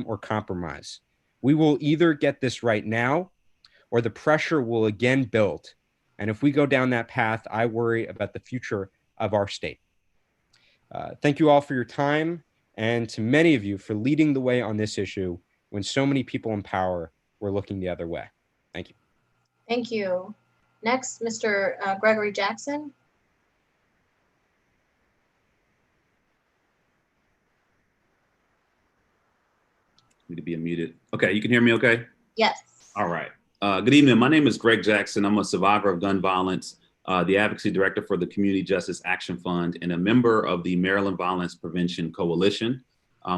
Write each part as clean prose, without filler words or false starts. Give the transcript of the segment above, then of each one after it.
or compromise. We will either get this right now or the pressure will again build. And if we go down that path, I worry about the future of our state. Thank you all for your time, and to many of you for leading the way on this issue when so many people in power were looking the other way. Thank you. Thank you. Next, Mr. Gregory Jackson. Need to be unmuted. Okay, you can hear me okay? Yes. All right. Good evening. My name is Greg Jackson. I'm a survivor of gun violence, the advocacy director for the Community Justice Action Fund, and a member of the Maryland Violence Prevention Coalition.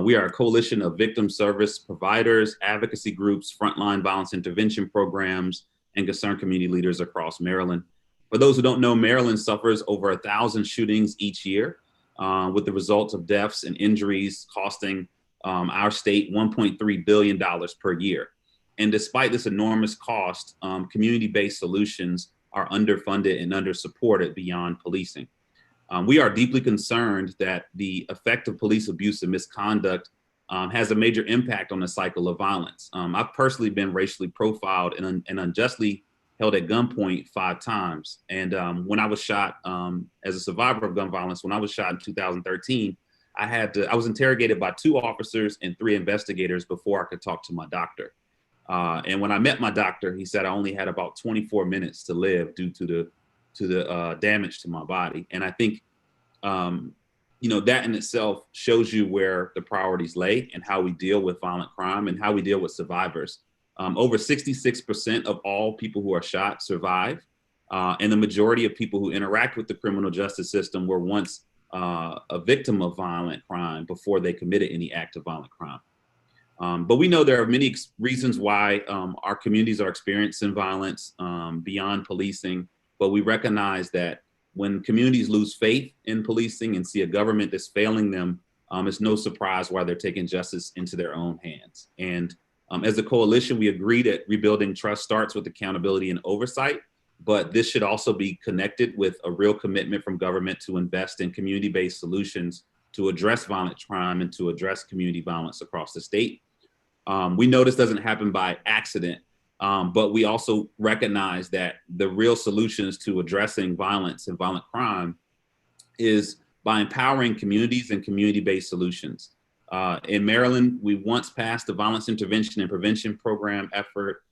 We are a coalition of victim service providers, advocacy groups, frontline violence intervention programs, and concerned community leaders across Maryland. For those who don't know, Maryland suffers over 1,000 shootings each year, with the results of deaths and injuries costing our state $1.3 billion per year. And despite this enormous cost, community-based solutions are underfunded and under-supported beyond policing. We are deeply concerned that the effect of police abuse and misconduct has a major impact on the cycle of violence. I've personally been racially profiled and unjustly held at gunpoint 5 times. And when I was shot as a survivor of gun violence, when I was shot in 2013, I was interrogated by 2 officers and 3 investigators before I could talk to my doctor. And when I met my doctor, he said I only had about 24 minutes to live due to the damage to my body. And I think, that in itself shows you where the priorities lay and how we deal with violent crime and how we deal with survivors. Over 66% of all people who are shot survive. And the majority of people who interact with the criminal justice system were once a victim of violent crime before they committed any act of violent crime. But we know there are many reasons why our communities are experiencing violence beyond policing, but we recognize that when communities lose faith in policing and see a government that's failing them, it's no surprise why they're taking justice into their own hands. And as a coalition, we agree that rebuilding trust starts with accountability and oversight, but this should also be connected with a real commitment from government to invest in community-based solutions to address violent crime and to address community violence across the state. We know this doesn't happen by accident, but we also recognize that the real solutions to addressing violence and violent crime is by empowering communities and community-based solutions. In Maryland, we once passed the Violence Intervention and Prevention Program effort,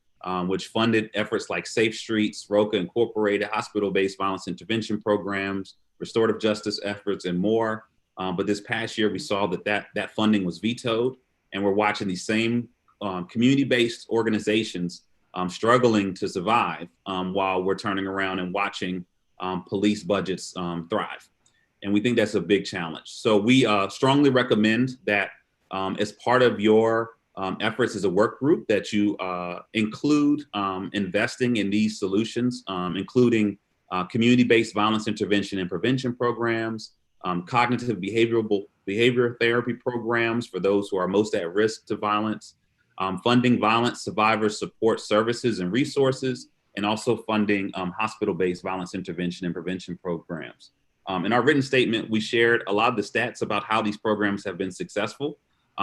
which funded efforts like Safe Streets, ROCA Incorporated, hospital-based violence intervention programs, restorative justice efforts, and more. But this past year, we saw that funding was vetoed, and we're watching these same community-based organizations struggling to survive while we're turning around and watching police budgets thrive. And we think that's a big challenge. So we strongly recommend that as part of your efforts as a work group that you include investing in these solutions, including community-based violence intervention and prevention programs, cognitive behavior therapy programs for those who are most at risk to violence, funding violence survivor support services and resources, and also funding hospital-based violence intervention and prevention programs. In our written statement, we shared a lot of the stats about how these programs have been successful.